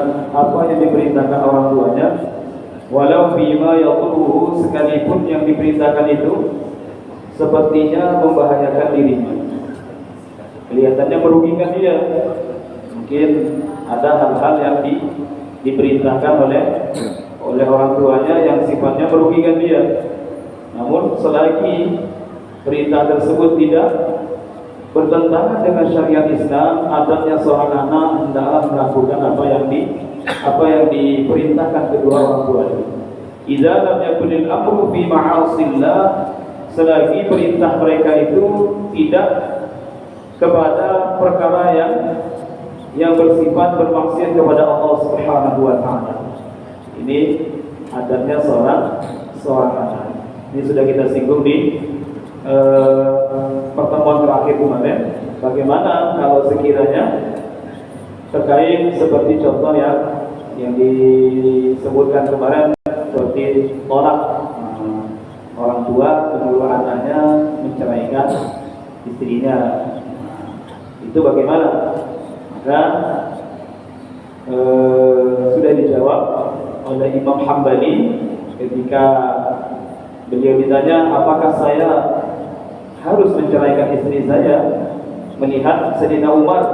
dengan apa yang diperintahkan orang tuanya, walau bima yaquluhu, sekalipun yang diperintahkan itu sepertinya membahayakan dirinya, kelihatannya merugikan dia. Mungkin ada hal-hal yang diperintahkan oleh orang tuanya yang sifatnya merugikan dia. Namun selagi perintah tersebut tidak bertentangan dengan syariat Islam, adabnya seorang anak hendaklah melakukan apa yang diperintahkan kedua orang tuanya. Idza lam yakunil amru fi ma'asillah, selagi perintah mereka itu tidak kepada perkara yang bersifat bermaksiat kepada Allah Subhanahu wa taala. Ini adabnya seorang anak. Ini sudah kita singgung di pertemuan terakhir kemarin. Bagaimana kalau sekiranya terkait seperti contoh yang disebutkan kemarin, seperti tolak orang tua kedua anaknya menceraikan istrinya, itu bagaimana? Maka sudah dijawab oleh Imam Hambali ketika beliau ditanya, apakah saya harus menceraikan istri saya, melihat Sayyidina Umar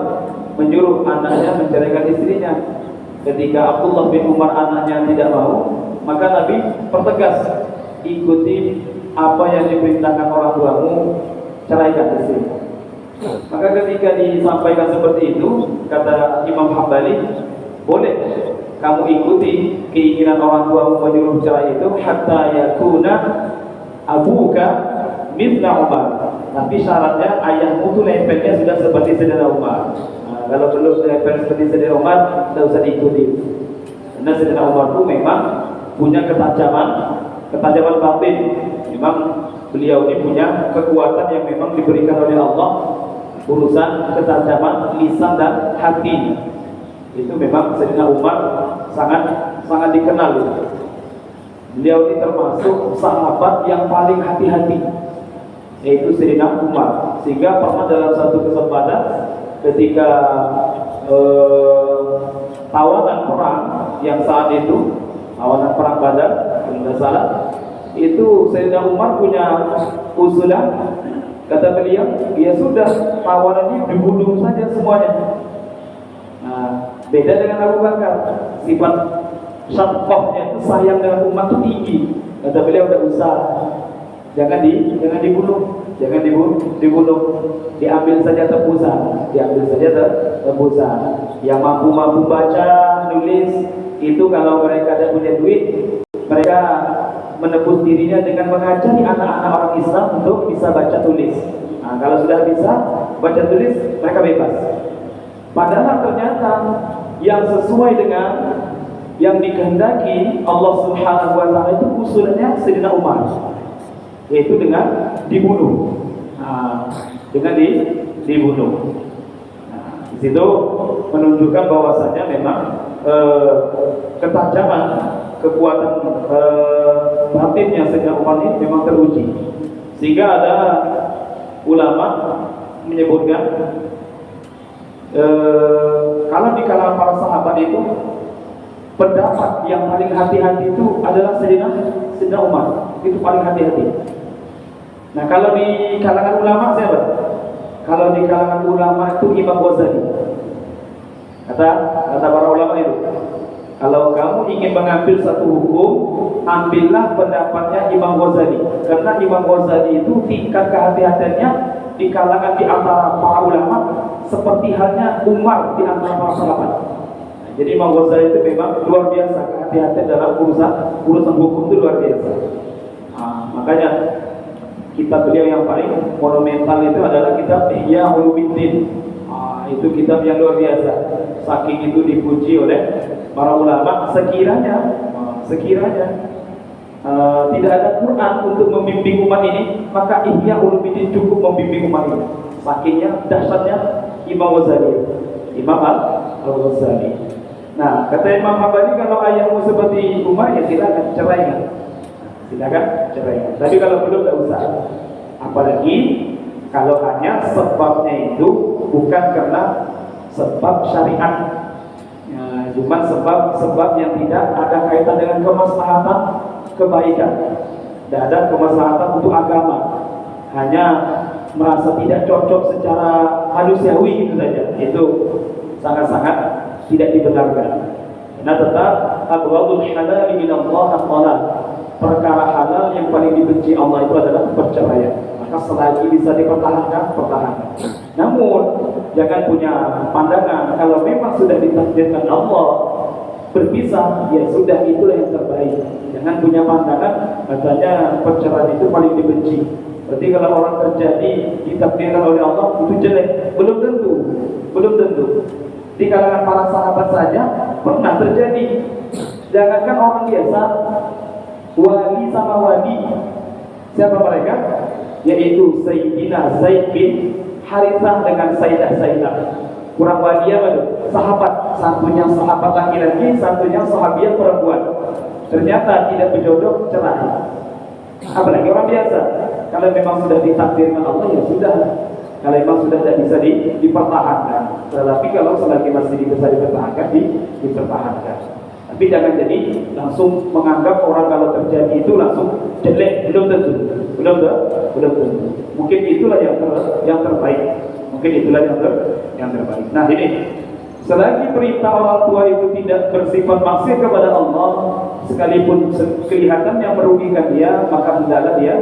menyuruh anaknya menceraikan istrinya. Ketika Abdullah bin Umar anaknya tidak mau, maka Nabi pertegas, ikuti apa yang diperintahkan orang tuamu, ceraikan istri. Maka ketika disampaikan seperti itu, kata Imam Hambali, boleh kamu ikuti keinginan orang tuamu menyuruh cerai itu, hatta yakuna abuka mithla Umar. Tapi syaratnya ayahmu tuh levelnya sudah seperti Sayyidina Umar. Nah, kalau belum level seperti Sayyidina Umar, tidak usah diikuti. Karena Sayyidina Umar tuh memang punya ketajaman batin. Memang beliau ini punya kekuatan yang memang diberikan oleh Allah, urusan ketajaman lisan dan hati. Itu memang Sayyidina Umar sangat dikenal. Beliau ini termasuk sahabat yang paling hati-hati, yaitu Sayyidina Umar. Sehingga pernah dalam satu kesempatan ketika tawanan perang yang saat itu, tawanan perang Badar, kalau tidak salah, itu Sayyidina Umar punya usulan. Kata beliau, ya sudah, tawanan ini dibunuh saja semuanya. Nah, beda dengan Abu Bakar, sifat syafaqahnya itu, sayang dengan umat itu tinggi. Kata beliau, tidak usah, jangan dibunuh, diambil saja tebusan, yang mampu baca, nulis, itu kalau mereka tidak punya duit, mereka menebus dirinya dengan mengajari anak-anak orang Islam untuk bisa baca tulis. Nah, kalau sudah bisa baca tulis, mereka bebas. Padahal ternyata yang sesuai dengan yang dikehendaki Allah Subhanahu wa taala itu usulnya Sayyidina Umar, yaitu dengan dibunuh. Nah, dibunuh. Nah, di situ menunjukkan bahwasanya memang ketajaman kekuatan batinnya Sayyidina Umar ini memang teruji. Sehingga ada ulama menyebutkan kalau di kalangan para sahabat itu pendapat yang paling hati-hati itu adalah Sayyidina Umar, itu paling hati-hati. Nah, kalau di kalangan ulama siapa? Kalau di kalangan ulama itu Imam Ghazali. Kata para ulama itu, kalau kamu ingin mengambil satu hukum, ambillah pendapatnya Imam Ghazali. Karena Imam Ghazali itu tingkat kehati-hatiannya di kalangan di antara para ulama seperti halnya Umar di antara para sahabat. Jadi Imam Ghazali itu memang luar biasa kehati-hatian dalam urusan hukum itu luar biasa. Nah, makanya kitab beliau yang paling monumental itu adalah kitab Ihya Ulumuddin. Itu kitab yang luar biasa. Saking itu dipuji oleh para ulama, sekiranya tidak ada Quran untuk membimbing umat ini, maka Ihya Ulumuddin cukup membimbing umat ini. Sakingnya dahsyatnya Imam Ghazali, Imam Al-Ghazali. Nah, kata Imam Hambali, kalau ayahmu seperti Umar, ya silakan ceraikan. Tapi kalau belum, tidak usah. Apalagi kalau hanya sebabnya itu bukan karena sebab syariat. cuma sebab-sebab yang tidak ada kaitan dengan kemaslahatan kebaikan, tidak ada kemaslahatan untuk agama, hanya merasa tidak cocok secara manusiawi gitu saja, itu sangat-sangat tidak dibenarkan. Nah, tetap abghadul halal min Allah at-talaq. Perkara halal yang paling dibenci Allah itu adalah perceraian. Maka selagi bisa dipertahankan, pertahankan. Namun jangan punya pandangan kalau memang sudah ditakdirkan Allah berpisah, ya sudah, itulah yang terbaik. Jangan punya pandangan katanya perceraian itu paling dibenci. Berarti kalau orang terjadi ditakdirkan oleh Allah itu jelek, belum tentu, belum tentu. Di kalangan para sahabat saja pernah terjadi. Jangankan orang biasa, wali sama wali. Siapa mereka? Yaitu Sayyidina Zaid bin Harithah dengan Sayyidah Sayyidah. Kurang wali apa itu? Sahabat. Satunya sahabat laki-laki, satunya sahabiah perempuan. Ternyata tidak berjodoh, cerai. Apalagi orang biasa. Kalau memang sudah ditakdirkan Allah, ya sudah. Kalau memang sudah tidak bisa dipertahankan. Tetapi kalau selagi masih bisa dipertahankan, dipertahankan. Tapi jangan jadi langsung menganggap orang kalau terjadi itu langsung jelek, belum tentu. Belum tentu. Mungkin itulah yang terbaik. Mungkin itulah yang terbaik. Nah, ini selagi perintah orang tua itu tidak bersifat maksiat kepada Allah, sekalipun kelihatan yang merugikan dia, maka hendaklah dia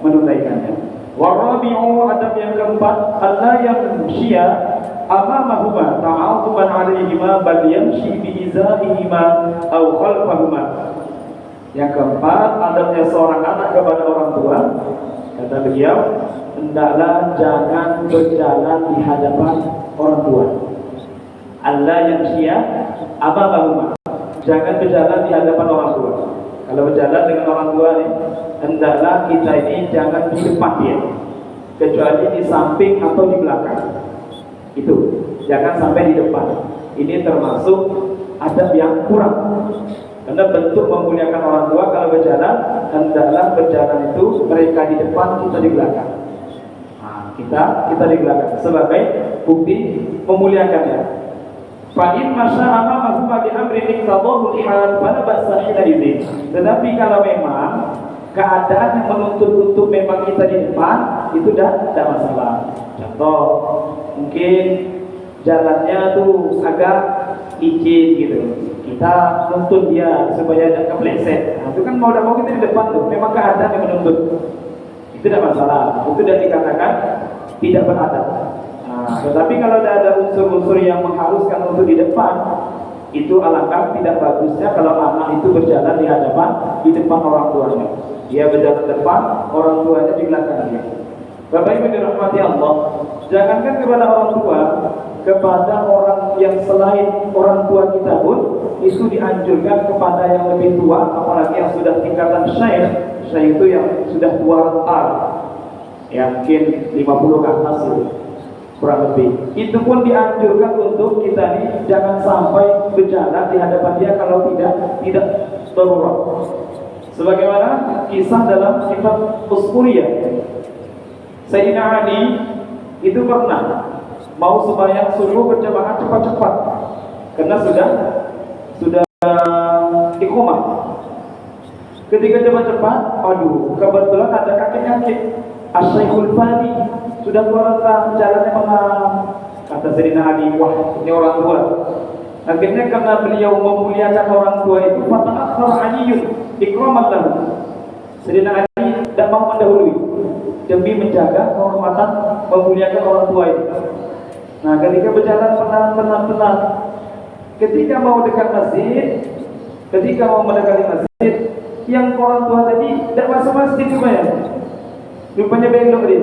menunaikannya. Warabi'u, adab yang keempat, alla yamshiya amamahuma ta'atuban 'alaihima bal yamshi bi izaihima aw khalfahuma. Yang keempat, adabnya seorang anak kepada orang tua, kata beliau, hendaklah jangan berjalan di hadapan orang tua. Alla yamshiya amamahuma, jangan berjalan di hadapan orang tua. Kalau berjalan dengan orang tua nih, hendaklah kita ini jangan di depan dia, kecuali di samping atau di belakang. Itu, jangan sampai di depan. Ini termasuk adab yang kurang. Karena bentuk memuliakan orang tua kalau berjalan, hendaklah berjalan itu mereka di depan, kita di belakang. Nah, kita di belakang sebagai bukti memuliakannya. Fa'in masya'ama mahumma bi'amrin iqtadahul hal fala ba'sa hina idzin. Tetapi kalau memang keadaan yang menuntut untuk memang kita di depan, itu tidak masalah. Contoh, mungkin jalannya tuh agak licin gitu, kita nuntut dia supaya tidak kepleset. Nah, itu kan mau tidak mau kita di depan tuh, memang keadaan yang menuntut, itu tidak masalah. Itu sudah dikatakan tidak beradab. Nah, tetapi kalau ada unsur-unsur yang mengharuskan untuk di depan, itu alangkah tidak bagusnya kalau anak itu berjalan di depan orang tuanya. Dia berjalan depan, orang tuanya di belakang dia. Bapak Ibu dirahmati Allah, jangankan kepada orang tua, kepada orang yang selain orang tua kita pun itu dianjurkan kepada yang lebih tua, apalagi yang sudah tingkatan syekh itu yang sudah tua rentan, ya mungkin 50 ke atas itu, kurang lebih. Itu pun dianjurkan untuk kita ini jangan sampai berjalan di hadapan dia kalau tidak darurat. Sebagaimana kisah dalam kitab Usfuriyah, Sayyidina Ali itu pernah mau sembahyang subuh berjamaah cepat-cepat karena sudah iqamah. Ketika cepat-cepat, aduh, kebetulan ada kakek-kakek Asy-Syekhul Fani sudah keluar jalannya menang. Kata Sayyidina Ali, wah ini orang tua. Akhirnya karena beliau memuliakan orang tua itu, fata'akhkhar Aliyun ikraman lahu. Sayyidina Ali tidak mau mendahului demi menjaga kehormatan memuliakan orang tua itu. Nah, ketika berjalan tenang, ketika mau dekat masjid, ketika mau mendekati masjid, yang orang tua tadi tidak masuk masjid ya, rupanya belok dia.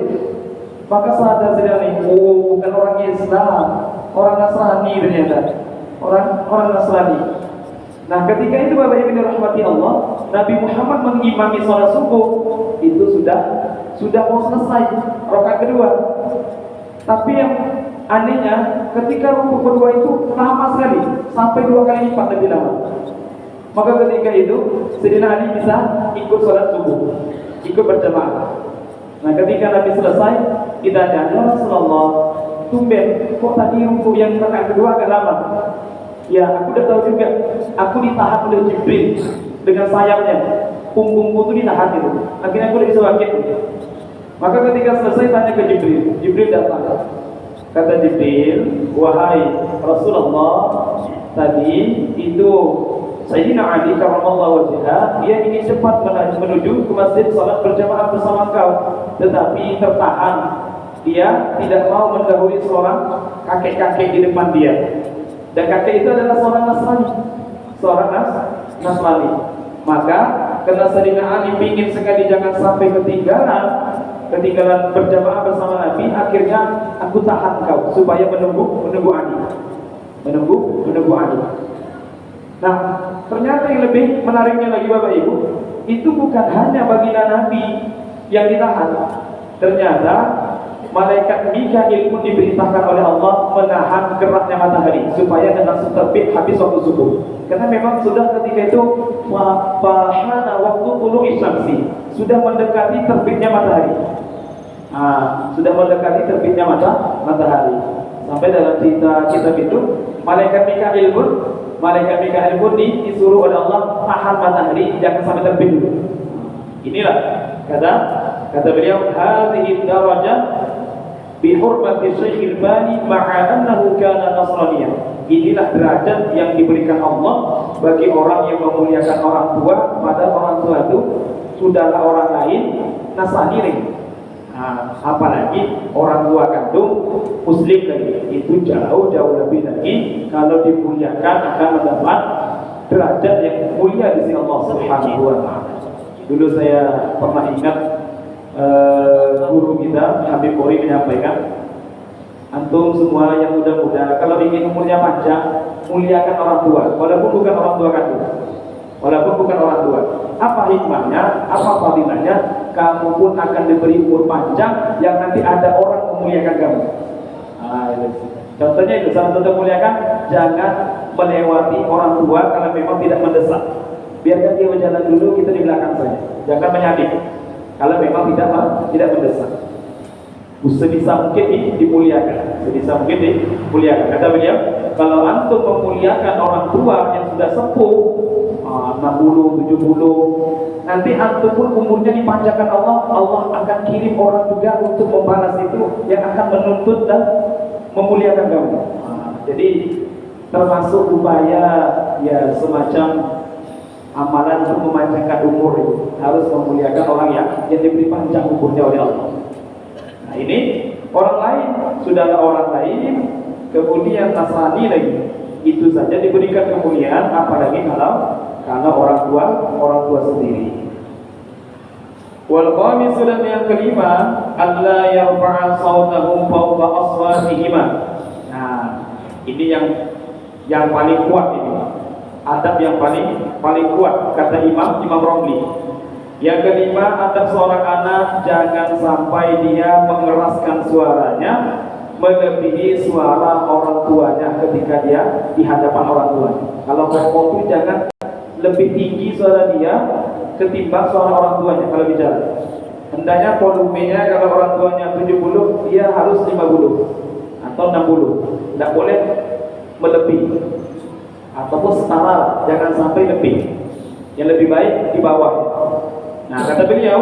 Maka sadar Sayyidina, oh bukan orang Islam, orang Nasrani ternyata, orang Nasrani. Nah, ketika itu Bapak Ibu dirahmati Allah, Nabi Muhammad mengimami sholat subuh itu sudah mau selesai rakaat kedua. Tapi yang anehnya ketika rukuk kedua itu lama sekali, sampai 2 kali lipat lebih lama. Maka ketika itu Sayyidina Ali bisa ikut sholat subuh, ikut berjamaah. Nah, ketika Nabi selesai, kita tanya, ya Rasulullah, tumben kok tadi rukuk yang rakaat kedua agak lama. Ya, aku udah tahu juga. Aku ditahan oleh Jibril dengan sayapnya. Punggungku itu ditahan gitu. Akhirnya aku udah bisa bangkit. Maka ketika selesai tanya ke Jibril, Jibril datang. Kata Jibril, wahai Rasulullah, tadi itu Sayyidina Ali karramallahu wajhah, dia ingin cepat menuju ke masjid salat berjamaah bersama kau, tetapi tertahan. Dia tidak mau mendahului seorang kakek-kakek di depan dia. Dan kakek itu adalah seorang Nasrani. Seorang Nasrani. Maka karena Sayyidina Ali ingin sekali jangan sampai ketinggalan berjamaah bersama Nabi, akhirnya aku tahan kau supaya menunggu Ali. Menunggu Ali. Nah, ternyata yang lebih menariknya lagi Bapak Ibu, itu bukan hanya baginda Nabi yang ditahan. Ternyata malaikat Mikail pun diperintahkan oleh Allah menahan geraknya matahari supaya jangan terbit habis waktu subuh. Karena memang sudah ketika itu fahana waktu tulu'i syamsi, sudah mendekati terbitnya matahari. Sudah mendekati terbitnya matahari. Sampai dalam cerita kitab itu, malaikat Mikail pun disuruh oleh Allah tahan matahari jangan sampai terbit dulu. Inilah kata beliau, hadhihi darajah bi hurmati Syekhil Bani ma'a annahu kana Nasraniyan. Inilah derajat yang diberikan Allah bagi orang yang memuliakan orang tua, padahal orang tua itu sudahlah orang lain, Nasrani. Apalagi orang tua kandung Muslim lagi, itu jauh lebih lagi. Kalau dimuliakan akan mendapat derajat yang mulia di sisi Allah Subhanahu wa Ta'ala. Dulu saya pernah ingat guru kita Habib Bori menyampaikan, antum semua yang muda-muda kalau ingin umurnya panjang, muliakan orang tua, walaupun bukan orang tua kandung, walaupun bukan orang tua. Apa hikmahnya? Apa fadilahnya? Kamu pun akan diberi umur panjang yang nanti ada orang memuliakan kamu. Contohnya itu, salah satu memuliakan, jangan melewati orang tua kalau memang tidak mendesak. Biarkan dia berjalan dulu, kita di belakang saja. Jangan menyadip kalau memang tidak mendesak. Sebisa mungkin dimuliakan, sebisa mungkin dimuliakan. Kata beliau, kalau antum memuliakan orang tua yang sudah sepuh, 60, 70, nanti antum pun umurnya dipanjangkan Allah akan kirim orang juga untuk membalas itu, yang akan menuntut dan memuliakan kamu. Jadi termasuk upaya ya semacam amalan untuk memanjangkan umur itu, harus memuliakan orang yang diberi panjang umurnya oleh Allah. Nah, ini orang lain, sudahlah orang lain, kemudian Nasrani lagi, itu saja diberikan kemuliaan, apalagi kalau orang tua sendiri. Wal khamisu, dan yang kelima, alla yarfa'a sautahum fawqa aswatihima. Nah, ini yang paling kuat ini. Adab yang paling kuat, kata Imam Romli. Yang kelima, adab seorang anak jangan sampai dia mengeraskan suaranya melebihi suara orang tuanya ketika dia di hadapan orang tuanya. Kalau ngomong itu jangan lebih tinggi suara dia ketimbang suara orang tuanya kalau bicara. Hendaknya volumenya kalau orang tuanya 70, dia harus 50 atau 60. Tidak boleh melebihi. Ataupun setara, jangan sampai lebih. Yang lebih baik di bawah. Nah, kata beliau,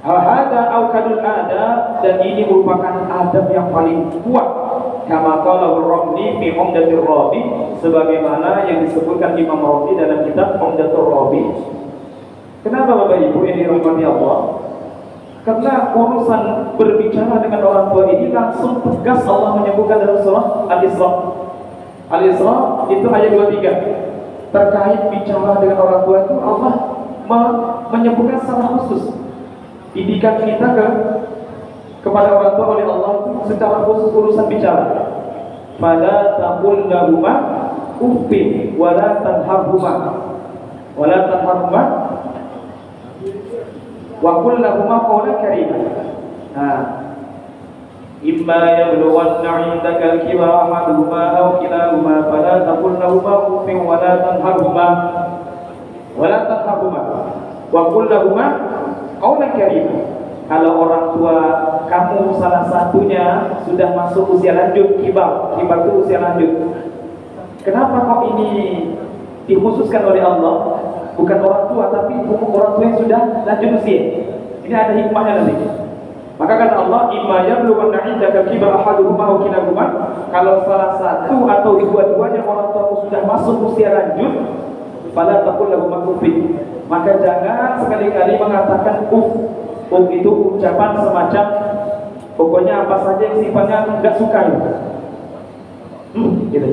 al-hada aukadul adab, dan ini merupakan adab yang paling kuat. Kama qala Ar-Ramli fi Umdatul Rabi, sebagaimana yang disebutkan Imam Rabi dalam kitab Umdatul Rabi. Kenapa Bapak Ibu ini rahmati Allah? Karena urusan berbicara dengan orang tua ini langsung tegas Allah menyebutkan dalam surah Al-Isra. Al-Isra itu ayat 23. Terkait bicara dengan orang tua itu Allah menyebutkan secara khusus didikan kita kepada orang tua oleh Allah itu secara khusus urusan bicara. Fala taqul lahuma uffin wala tanharhuma wa qul lahuma qawlan karima. Imma yablughanna 'indaka al-kibara ahaduhuma aw kilahuma fala taqul lahuma uffin wala tanharhuma wa qul lahuma qawlan karima. Kalau orang tua kamu salah satunya sudah masuk usia lanjut, kibar itu usia lanjut, Kenapa kok ini dikhususkan oleh Allah? Bukan orang tua, tapi orang tua yang sudah lanjut usia. Ini ada hikmahnya nanti. Maka kata Allah, imma yablughanna 'indaka kibara ahaduhuma aw kilahuma, kalau salah satu atau dua-duanya orang tua sudah masuk usia lanjut, fala taqul lahum uffin, maka jangan sekali-kali mengatakan itu ucapan semacam pokoknya apa saja yang sifatnya enggak suka gitu. Itu.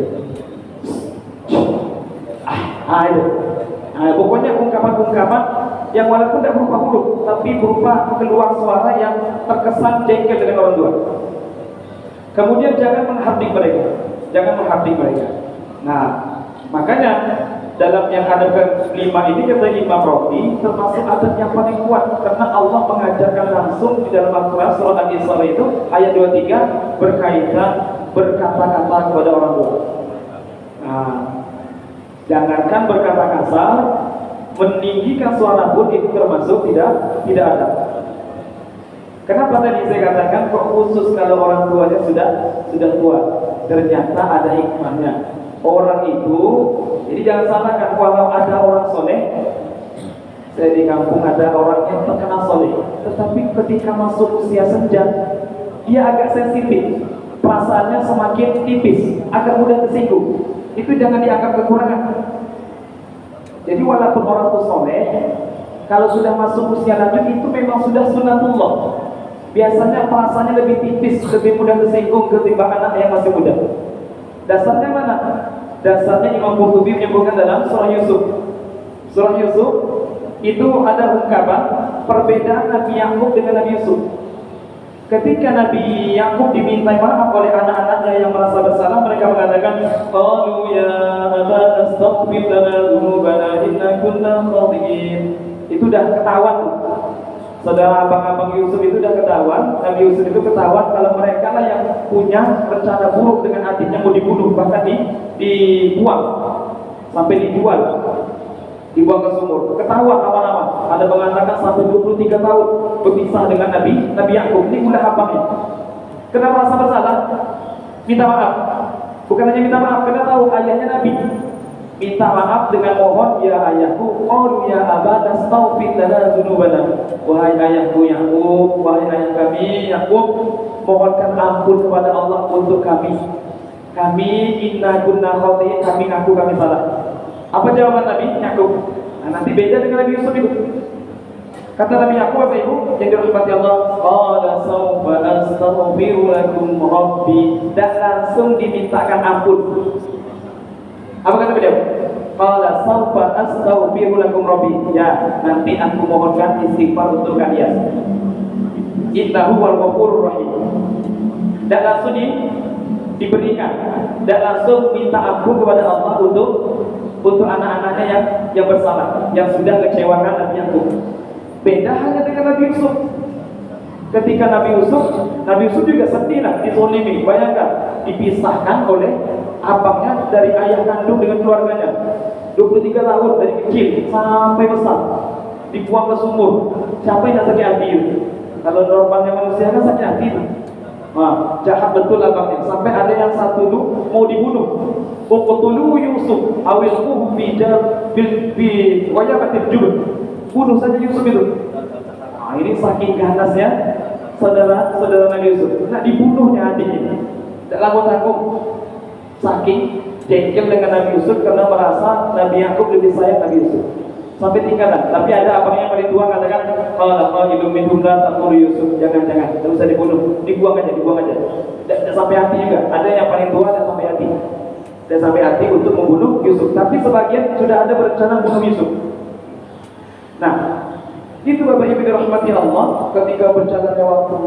Pokoknya ungkapan-ungkapan yang walaupun tidak berupa huruf, tapi berupa keluar suara yang terkesan jengkel dengan orang tua. Kemudian jangan menghardik mereka. Nah, makanya dalam yang ada kelima ini kata Imam Rafi termasuk adab yang paling kuat, karena Allah mengajarkan langsung di dalam Al-Quran surah Al-Isra itu ayat 23 berkaitan berkata-kata kepada orang tua. Nah, jangankan berkata kasar, meninggikan suara pun itu termasuk tidak ada. Kenapa tadi saya katakan kok khusus kalau orang tuanya sudah tua? Ternyata ada hikmahnya. Orang itu, jadi jangan salahkan kalau ada orang soleh. Saya di kampung ada orang yang terkenal soleh, tetapi ketika masuk usia senja, dia agak sensitif, perasaannya semakin tipis, agak mudah tersinggung. Itu jangan dianggap kekurangan. Jadi walaupun orang itu soleh, kalau sudah masuk usia lanjut itu memang sudah sunatullah. Biasanya perasaannya lebih tipis, lebih mudah tersinggung ketimbang anak yang masih muda. Dasarnya mana? Dasarnya Imam Qurtubi menyebutkan dalam surah Yusuf. Surah Yusuf itu ada ungkapan perbedaan Nabi Yakub dengan Nabi Yusuf. Ketika Nabi Yakub diminta maaf oleh anak-anaknya yang merasa bersalah, mereka mengatakan, "Qalu ya abana astaghfir lana dzunubana inna kunna khati'in." Itu udah ketahuan. Saudara abang-abang Yusuf itu udah ketahuan. Nabi Yusuf itu ketahuan kalau mereka lah yang punya rencana buruk dengan adiknya mau dibunuh, bahkan dibuang sampai dijual, dibuang ke sumur. Ketahuan lama-lama. Ada mengatakan sampai 23 tahun berpisah dengan Nabi Yakub. Ini udah abangnya. Kenapa rasa bersalah? Minta maaf. Bukan hanya minta maaf, karena tahu ayahnya Nabi. Minta maaf dengan mohon, ya ayahku, qalu ya abana astaghfir lana dzunubana. Wahai ayahku Yakub, wahai ayah kami Yakub, mohonkan ampun kepada Allah untuk kami. Kami inna kunna khati'in, kami ngaku kami salah. Apa jawaban Nabi Yakub? Nah, nanti beda dengan Nabi Yusuf itu. Kata Nabi Yakub apa ibu yang dirahmati Allah, qala sawfa astaghfiru lakum rabbi, dan langsung dimintakan ampun. Apa kata beliau? Qala sawfa astaghfiru lakum rabbi, ya nanti aku mohonkan istighfar untuk kalian. Innahu wal ghafurur rahim. Dan langsung diberikan, dan langsung minta ampun kepada Allah untuk anak-anaknya yang bersalah, yang sudah kecewakan Nabi Yakub. Beda hanya dengan Nabi Yusuf. Ketika Nabi Yusuf juga sedih lah, dizolimi. Bayangkan, dipisahkan oleh abangnya dari ayah kandung dengan keluarganya. 23 tahun dari kecil sampai besar, dibuang ke sumur. Siapa yang sakit hati? Kalau normalnya manusia kan sakit hati. Nah, jahat betul abangnya. Sampai ada yang satu itu mau dibunuh. Uqtulu Yusuf awilquhu fi wayabatil jub. Bunuh saja Yusuf itu. Nah, ini saking ganasnya saudara Nabi Yusuf. Nah, dibunuhnya adiknya. Tidak tanggung. Saking jengkel dengan Nabi Yusuf karena merasa Nabi Yakub lebih sayang Nabi Yusuf. Sampai tingkatan. Tapi ada abangnya yang paling tua katakan, "Qala qailu minhum la taqulu Yusuf." Jangan, tidak usah dibunuh. Dibuang aja. Tidak sampai hati juga. Ada yang paling tua dan sampai hati. Dan sampai hati untuk membunuh Yusuf. Tapi sebagian sudah ada berencana membunuh Yusuf. Nah, itu Bapak Ibu dirahmati Allah, ketika berjalannya waktu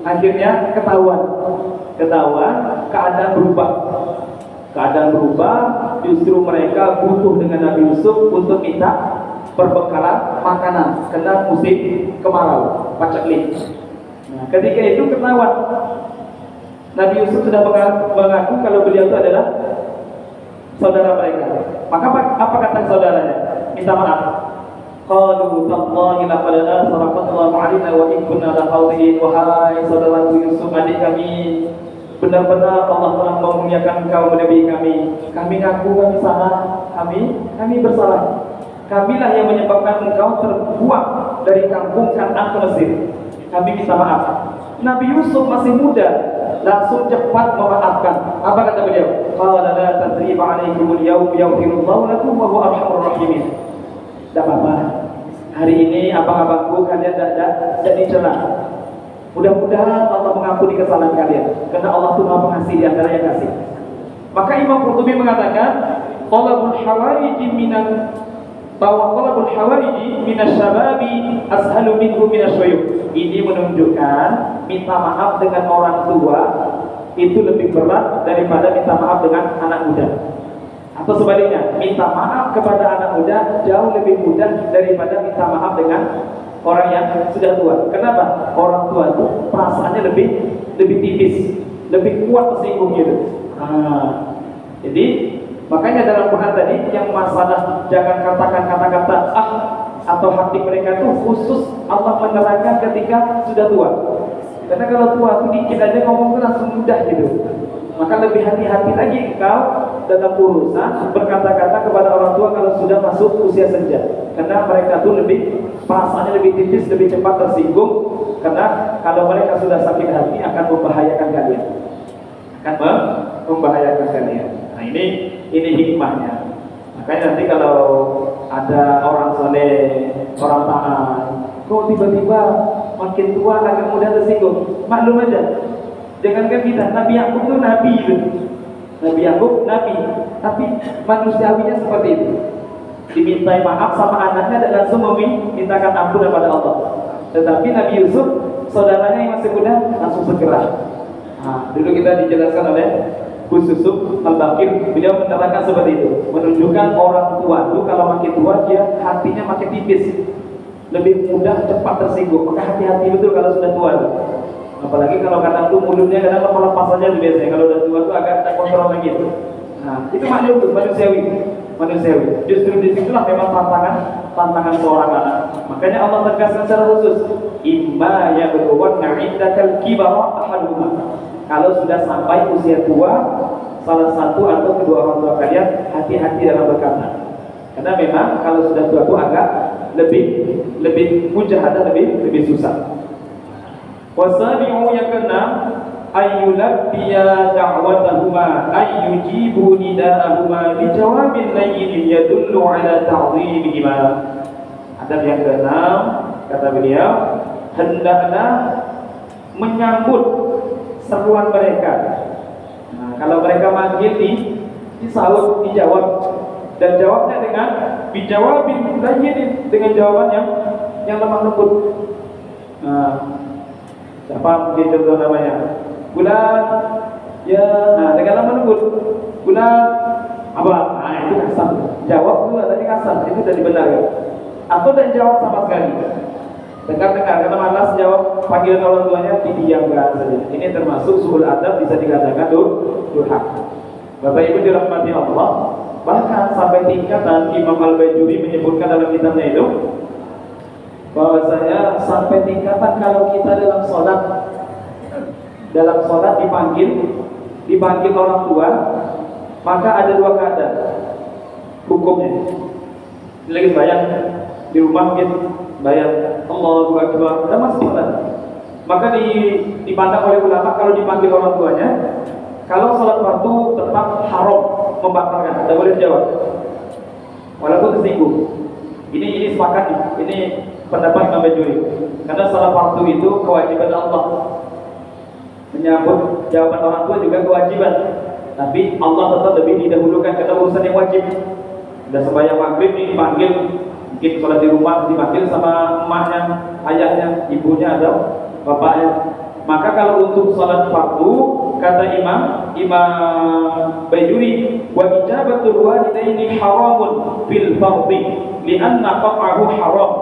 akhirnya ketahuan keadaan berubah, justru mereka butuh dengan Nabi Yusuf untuk minta perbekalan makanan karena musim kemarau, paceklik. Nah, ketika itu ketahuan Nabi Yusuf sudah mengaku kalau beliau itu adalah saudara mereka. Maka apa kata saudaranya? Minta maaf. Qalu tallahi laqad asraqallahu alaina wa in kunna laqawin. Wahai saudaraku Yusuf, adik kami, benar-benar Allah telah memuliakan engkau melebihi kami. Kami ngaku kami salah, kami bersalah. Kamilah yang menyebabkan engkau terbuang dari kampung Kan'an ke Mesir. Kami minta maaf. Nabi Yusuf masih muda, langsung cepat memaafkan. Apa kata beliau? Qala la tasriba 'alaikumul yawm yaghfirullahu lakum wa huwa arhamur rahimin. Tidak apa-apa. Hari ini abang-abangku kalian tidak jadi celah. Mudah-mudahan Allah mengampuni kesalahan kalian, karena Allah itu Maha Pengasih di antara yang kasih. Maka Imam Qurtubi mengatakan, talabul hawaiji minan talabul hawaiji minasyababi ashalu minhu minasyuyukh. Ini menunjukkan minta maaf dengan orang tua itu lebih berat daripada minta maaf dengan anak muda. Atau sebaliknya, minta maaf kepada anak muda jauh lebih mudah daripada minta maaf dengan orang yang sudah tua. Kenapa? Orang tua itu perasaannya lebih tipis, lebih kuat tersinggung gitu. Jadi makanya dalam Quran tadi yang masalah jangan katakan kata-kata atau hati mereka itu khusus Allah menerangkan ketika sudah tua. Karena kalau tua itu dikit aja ngomong itu langsung mudah gitu. Maka lebih hati-hati lagi engkau dalam urusan berkata-kata kepada orang tua kalau sudah masuk usia senja. Karena mereka itu perasaannya lebih tipis, lebih cepat tersinggung. Karena kalau mereka sudah sakit hati akan membahayakan kalian. Membahayakan kalian. Nah ini hikmahnya. Makanya nanti kalau ada orang soleh, orang taat, kok tiba-tiba makin tua agak mudah tersinggung. Maklum aja. Jangankan kita, Nabi Yakub itu nabi itu. Nabi Yakub nabi, tapi manusiawinya seperti itu. Dimintai maaf sama anaknya dan langsung memintakan ampun kepada Allah. Tetapi Nabi Yusuf, saudaranya yang masih muda, langsung segera. Dulu kita dijelaskan oleh Gus Yusuf Al-Bakir, beliau menerangkan seperti itu, menunjukkan orang tua itu kalau makin tua dia hatinya makin tipis, lebih mudah cepat tersinggung. Maka hati-hati betul kalau sudah tua. Apalagi kalau kadang tuh mulutnya kadang lepas saja biasanya. Kalau udah tua tuh agak tak kontrol lagi. Itu maklum tuh manusiawi. Justru disitulah memang tantangan seorang anak. Makanya Allah tegaskan secara khusus, imma yablughanna 'indakal kibara ahaduhuma. Kalau sudah sampai usia tua, salah satu atau kedua orang tua kalian, hati-hati dalam berkata. Karena memang kalau sudah tua itu agak lebih mujahadah, lebih susah. Wasabi'u yang keenam, ayyulabbiya da'watahuma ayyujibu nida'ahuma bijawabin layyin yadullu ala ta'zimihima. Adab yang keenam, kata beliau, hendaklah menyambut seruan mereka. Kalau mereka manggil disahut, dijawab, dan jawabnya dengan bijawabin layyin, dengan jawaban yang lemah lembut. Siapa mungkin contoh namanya? Bulan, ya, dengan lemah lembut. Bulan, apa? Itu kasar. Jawab dulu, tadi kasar, itu sudah dibenarkan. Atau dan jawab sama sekali. Dengar-dengar, karena malas jawab panggilan orang tuanya, didiamkan saja. Ini termasuk suhul adab, bisa dikatakan durhak. Bapak Ibu dirahmati Allah, bahkan sampai tingkatan Imam Al-Bajuri menyebutkan dalam kitabnya itu, bahwasanya sampai tingkatan kalau kita dalam sholat dipanggil orang tua, maka ada dua keadaan hukumnya. Ini lagi bayang di rumah mungkin bayang Allahu Akbar, udah masuk sholat. Maka dipandang oleh ulama kalau dipanggil orang tuanya, kalau sholat fardu tetap haram, membatalkan, tidak boleh dijawab walaupun tersinggung. Ini sepakat, ini pendapat Imam Bajuri. Karena salat fardu itu kewajiban Allah. Menyambut jawaban orang tua juga kewajiban. Tapi Allah tetap lebih didahulukan karena urusan yang wajib. Sudah sembahyang maghrib ini dipanggil, mungkin sholat di rumah dipanggil sama emaknya, ayahnya, ibunya atau bapaknya. Maka kalau untuk sholat fardu, kata Imam Bajuri, wa ijabatul walidaini haramun fil fardhi li'anna qat'ahu haram.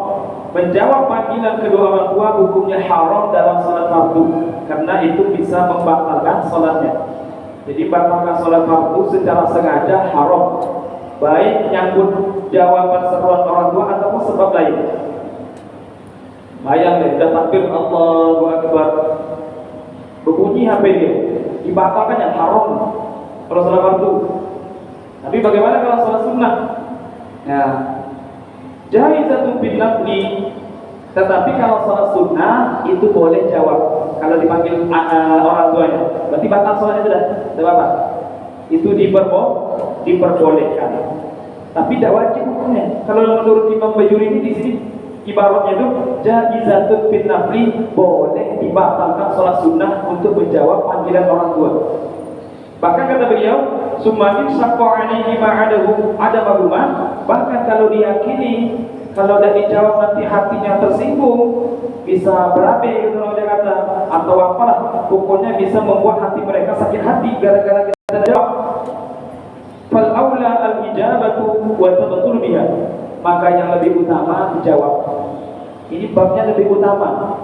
Menjawab panggilan kedua orang tua hukumnya haram dalam salat fardu karena itu bisa membatalkan salatnya. Jadi batalkan salat fardu secara sengaja haram, baik nyambut jawaban seruan orang tua ataupun sebab lain. Bayang deh, sudah takbir Allahu Akbar, berbunyi HP dia, dibatalkan yang haram kalau salat fardu. Tapi bagaimana kalau salat sunnah? Nah, jaizatun bin nafli. Tetapi kalau salat sunnah itu boleh jawab kalau dipanggil orang tuanya. Berarti batal salatnya sudah, tidak apa-apa. Itu diperbolehkan. Tapi tidak wajib hukumnya. Kalau menurut Imam Bajuri ini di sini ibaratnya itu jaizatun bin nafli, boleh dibatalkan salat sunnah untuk menjawab panggilan orang tua. Bahkan kata beliau, sumanin syaqqa alaihi ma'adahu adamahuma, bahkan kalau diyakini kalau tidak dijawab nanti hatinya tersinggung, bisa berabe gitu dia kata, atau apalah, pokoknya bisa membuat hati mereka sakit hati gara-gara kita jawab. Fal aula al ijabatu wa tabatul biha, maka yang lebih utama dijawab. Ini babnya lebih utama,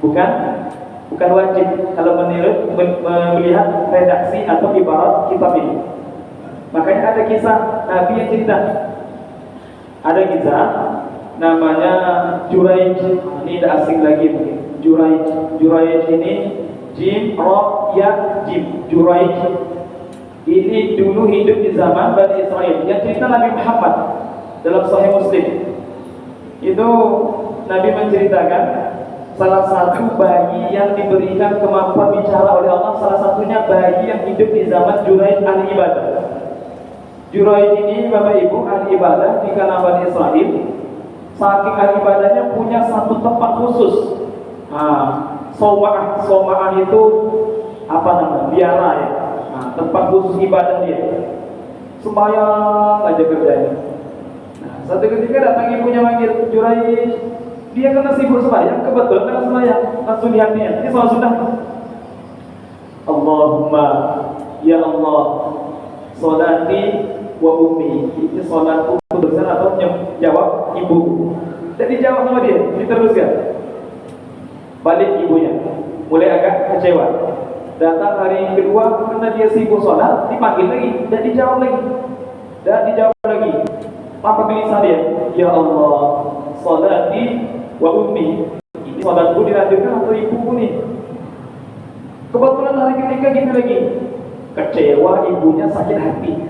bukan wajib kalau melihat redaksi atau ibarat kitab ini. Makanya ada kisah Nabi yang cerita. Ada kisah namanya Juraij. Ini tidak asing lagi mungkin. Juraij ini jim ra ya jim. Juraij ini dulu hidup di zaman Bani Israel. Yang cerita Nabi Muhammad dalam Sahih Muslim. Itu Nabi menceritakan salah satu bayi yang diberikan kemampuan bicara oleh Allah, salah satunya bayi yang hidup di zaman Juraij ahli ibadah. Juraij ini Bapak Ibu ahli ibadah di kalangan Bani Israel. Saking ahli ibadahnya punya satu tempat khusus. Soma'ah itu apa namanya? Biara ya. Tempat khusus ibadah dia. Sembahyang aja kerjanya. Satu ketika datang ibunya manggil Juraij. Dia kena sibuk sembahyang, kebetulan kena sembahyang, langsung di hatinya. Ini salat sunnah. Allahumma ya Allah, salati wa ummi. Ini salatku besar atau jawab ibu. Jadi jawab sama dia, diteruskan. Balik ibunya, mulai agak kecewa. Datang hari kedua, karena dia sibuk salat, dipanggil lagi, dan dijawab lagi. Apa gelisah dia? Ya Allah, salati wa ummi. Ini salatku dilanjutkan atau ibuku nih? Kebetulan hari ketiga gitu lagi. Kecewa, ibunya sakit hati.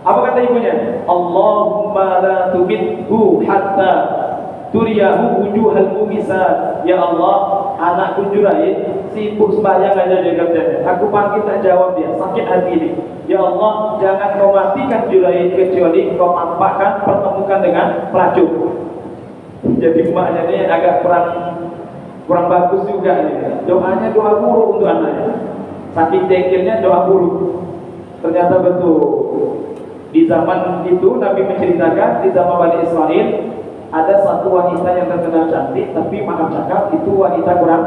Apa kata ibunya? Allahumma la tubidhu hatta turiyahu wujuhal mumisat. Ya Allah, anakku Juraij sibuk sembahyang aja dia kerjanya. Aku panggil tak jawab dia, sakit hati ini. Ya Allah, jangan kau matikan Juraij kecuali kau tampakkan pertemukan dengan pelacur. Jadi maknya ini agak kurang bagus juga nih. Doanya doa buruk untuk anaknya. Saking dengkelnya doa buruk. Ternyata betul. Di zaman itu Nabi menceritakan di zaman Bani Israel ada satu wanita yang terkenal cantik, tapi maaf cakap itu wanita kurang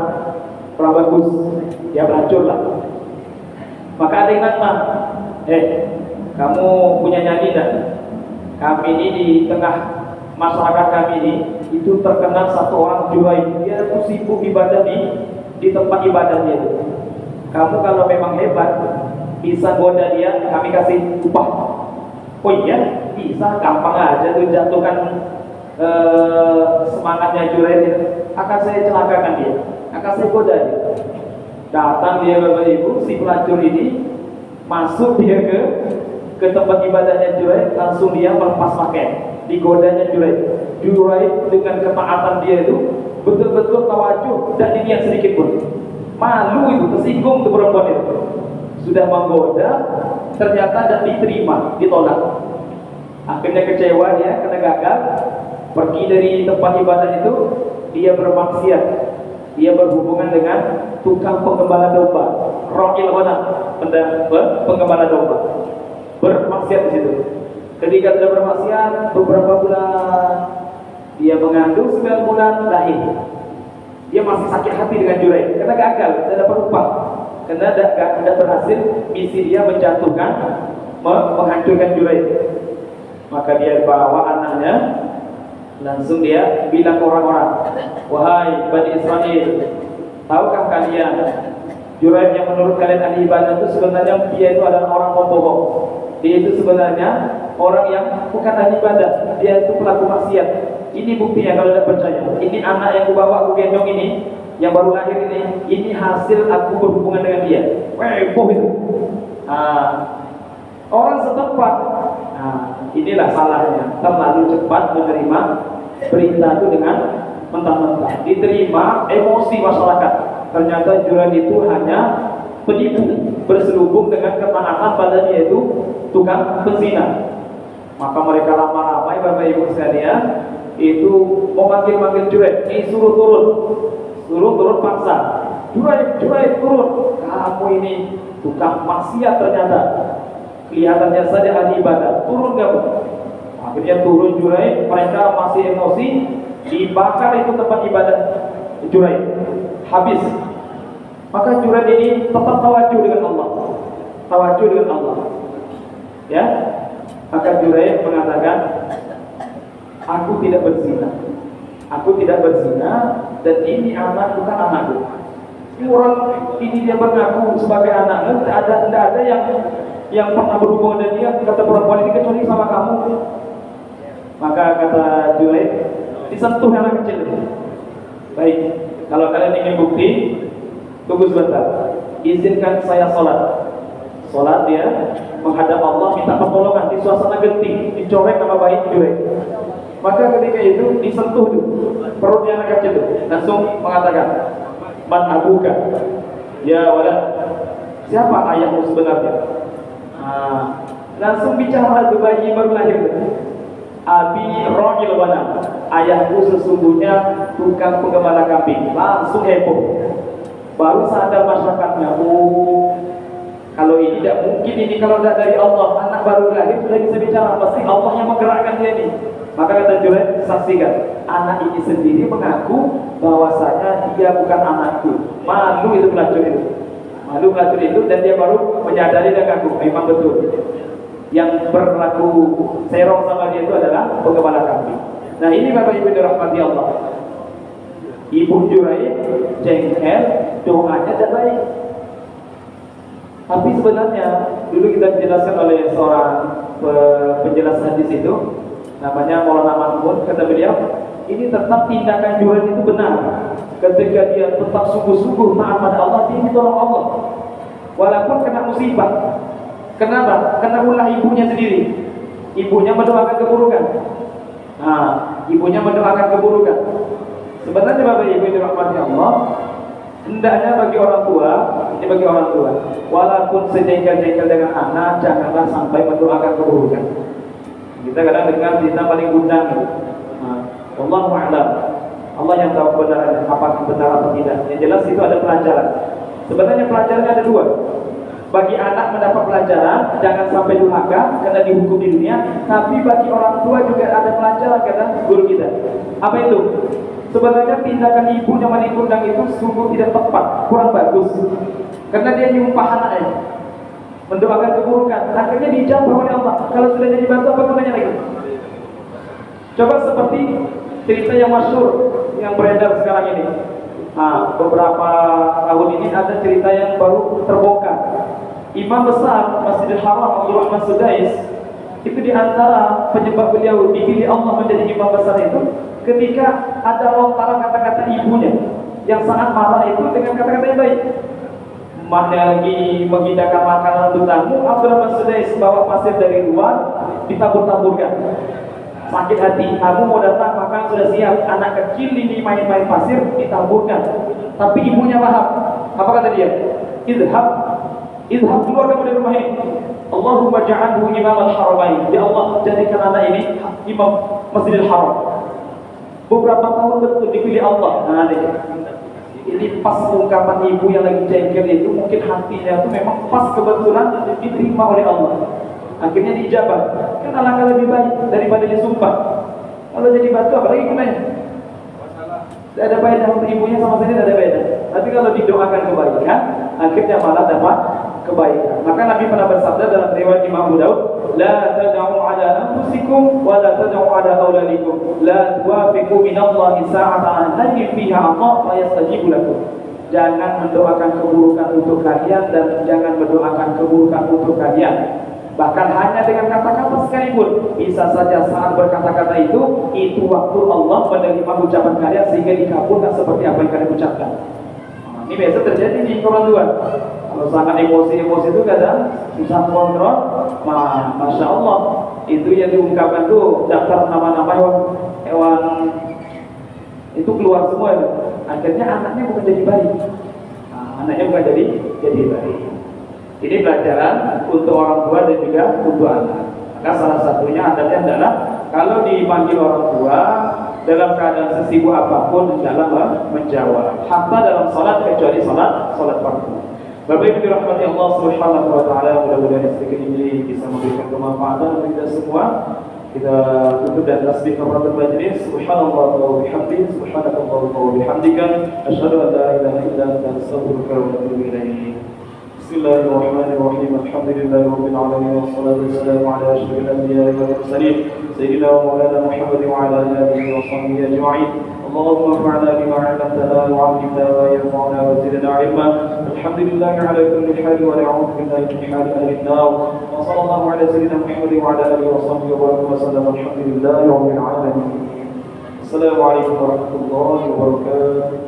bagus. Dia pelacur lah. Maka ada yang nanya, kamu punya nyanyi tak? Kami ini di tengah masyarakat kami ini itu terkenal satu orang Juraij. Dia itu sibuk ibadah di tempat ibadahnya itu. Kamu kalau memang hebat bisa goda dia, kami kasih upah. Oh iya, bisa, gampang aja tuh jatuhkan semangatnya Juraij. Akan saya celakakan dia, akan saya goda dia. Datang dia Bapak Ibu, si pelacur ini masuk dia ke tempat ibadahnya Juraij, langsung dia melepas pakaian. Digodanya Juraij dengan ketaatan dia itu betul-betul tawajuh, dan diniat sedikit pun. Malu itu, tersinggung tuh perempuan itu. Sudah menggoda, ternyata tidak diterima, ditolak. Akhirnya kecewa dia, karena gagal. Pergi dari tempat ibadah itu, dia bermaksiat. Dia berhubungan dengan tukang penggembala domba, Ra'il Ghanam, penggembala domba. Bermaksiat di situ. Ketika sudah bermaksiat beberapa bulan, dia mengandung 9 bulan lahir. Dia masih sakit hati dengan Juraij karena gagal, tidak dapat upah, karena tidak berhasil misi dia menjatuhkan, menghancurkan Juraij. Maka dia bawa anaknya, langsung dia bilang ke orang-orang, wahai Bani Israel, tahukah kalian Juraij yang menurut kalian ahli ibadah itu sebenarnya dia itu adalah orang pembohong. Dia itu sebenarnya orang yang bukan ahli ibadah, dia itu pelaku maksiat. Ini buktinya kalau tidak percaya. Ini anak yang kubawa, aku gendong ini, yang baru lahir ini hasil aku berhubungan dengan dia. Heboh itu. Orang setempat, inilah salahnya, terlalu cepat menerima berita itu dengan mentah-mentah. Diterima emosi masyarakat. Ternyata Juraid itu hanya penipu, berselubung dengan ketaatan pada dia itu tukang pezina. Maka mereka ramai-ramai Bapak Ibu sekalian itu mau manggil Juraid, suruh turun paksa. Juraid turun. Kamu ini tukang maksiat ternyata. Kelihatannya saja ahli ibadah. Turun kamu. Akhirnya turun Juraid, mereka masih emosi, dibakar itu tempat ibadah Juraid. Habis. Maka Juraid ini tetap tawajuh dengan Allah. Ya. Maka Juraid mengatakan, aku tidak berzina dan ini anak bukan anakku. Orang ini dia mengaku sebagai anaknya, tidak ada yang pernah berhubungan dengan dia, kata perempuan ini kecuali sama kamu. Maka kata Juraid, disentuh anak kecil. Baik, kalau kalian ingin bukti, tunggu sebentar. Izinkan saya sholat dia menghadap Allah, minta pertolongan di suasana genting, dicorek nama baik Juraid. Maka ketika itu disentuh tuh perutnya anak kecil itu, langsung mengatakan, man abuka, ya walad, siapa ayahmu sebenarnya? Langsung bicara tuh bayi baru lahir. Abi ra'il ghanam, ayahku sesungguhnya tukang penggembala kambing. Langsung heboh. Baru sadar masyarakatnya, kalau ini tidak mungkin, ini kalau tidak dari Allah, anak baru lahir sudah bisa bicara, pasti Allah yang menggerakkan dia ini. Maka kata Juraid, saksikan, anak ini sendiri mengaku bahwasanya dia bukan anakku. Malu itu pelacur itu, dan dia baru menyadari dan ngaku, memang betul. Yang berlaku serong sama dia itu adalah penggembala kambing. Nah ini Bapak Ibu dirahmati Allah. Ibu Juraid jengkel, doanya tidak baik. Tapi sebenarnya dulu kita dijelaskan oleh seorang penjelas hadis itu, namanya Maulana Mahmud, kata beliau, ini tetap tindakan Juraid itu benar. Ketika dia tetap sungguh-sungguh taat pada Allah, dia ditolong Allah. Walaupun kena musibah. Kenapa? Karena ulah ibunya sendiri. Ibunya mendoakan keburukan. Ibunya mendoakan keburukan. Sebenarnya Bapak Ibu dirahmati Allah, hendaknya bagi orang tua, walaupun sejengkel-jengkel dengan anak, janganlah sampai mendoakan keburukan. Kita kadang dengar cerita paling gundang. Wallahu a'lam. Allah yang tahu kebenaran, apakah benar atau tidak. Yang jelas itu ada pelajaran. Sebenarnya pelajarannya ada dua. Bagi anak mendapat pelajaran, jangan sampai durhaka karena dihukum di dunia. Tapi bagi orang tua juga ada pelajaran, kata guru kita. Apa itu? Sebenarnya tindakan ibu yang menikundang itu sungguh tidak tepat, kurang bagus. Karena dia nyumpah anaknya, mendoakan keburukan. Akhirnya dijawab oleh Allah. Kalau sudah jadi bantu, apa gunanya lagi? Coba seperti cerita yang masyhur yang beredar sekarang ini. Beberapa tahun ini ada cerita yang baru terbongkar. Imam besar Masjidil Haram Abdul Rahman Sudais itu diantara penyebab beliau dipilih Allah menjadi imam besar itu ketika ada lontaran kata-kata ibunya yang sangat marah itu dengan kata-kata yang baik. Mana lagi menghidangkan makanan untuk tamu, Abdul Rahman Sudais bawa pasir dari luar ditabur-taburkan. Sakit hati, kamu mau datang makanan sudah siap, anak kecil ini main-main pasir ditaburkan. Tapi ibunya paham. Apa kata dia? Idhab keluar kamu dari rumah ini. Allahumma ja'alhu imam al-haramain. Ya Allah, jadikan anak ini imam Masjidil Haram. Beberapa tahun betul dipilih Allah. Ini pas ungkapan ibu yang lagi jengkel itu, mungkin hatinya itu memang pas kebetulan diterima oleh Allah. Akhirnya diijabah. Kan alangkah lebih baik daripada disumpah. Kalau jadi batu apalagi gunanya? Tidak ada faedah untuk ibunya, sama sekali tidak ada faedah. Tapi kalau didoakan kebaikan, akhirnya malah dapat kebaikan. Maka Nabi pernah bersabda dalam riwayat Imam Abu Daud, la tad'u ala anfusikum wa la tad'u ala auladikum, la tuwafiqu minallahi sa'atan tajid fiha Allah wa yastajibu lakum. Jangan mendoakan keburukan untuk kalian dan jangan mendoakan keburukan untuk kalian. Bahkan hanya dengan kata-kata sekalipun, bisa saja saat berkata-kata itu waktu Allah menerima ucapan kalian sehingga dikabulkan seperti apa yang kalian ucapkan. Nah, ini biasa terjadi di orang tua. Kalau sangat emosi itu kadang susah kontrol. Masya Allah, itu yang diungkapkan tuh daftar nama-nama hewan itu keluar semua itu. Akhirnya anaknya bukan jadi baik. Anaknya bukan jadi baik. Ini pelajaran untuk orang tua dan juga untuk anak. Maka salah satunya adalah kalau dipanggil orang tua dalam keadaan sesibuk apapun dalam menjawab. Hatta dalam salat kecuali salat fardu. Bapak Ibu dirahmati Allah Subhanahu wa taala, mudah-mudahan sedikit ini bisa memberikan kemanfaatan untuk kita semua. Kita tutup dan tasbih kafaratul majlis. Subhanallah wa bihamdihi, subhanallahi wa bihamdika, asyhadu an la ilaha illa anta, astaghfiruka wa atubu ilaik. Bismillahirrahmanirrahim. Alhamdulillahi rabbil alamin, wassalatu wassalamu ala asyrofil anbiya'i wal mursalin, sayyidina wa maulana Muhammadin wa ala alihi wa sahbihi ajma'in. اللهم انفعنا بما علمتنا وعلمنا ما ينفعنا وزدنا علما. الحمد لله على كل حال ونعوذ بالله من حال اهل النار. وصلى الله على سيدنا محمد وعلى اله وصحبه وبارك وسلم. الحمد لله رب العالمين. السلام عليكم ورحمه الله وبركاته.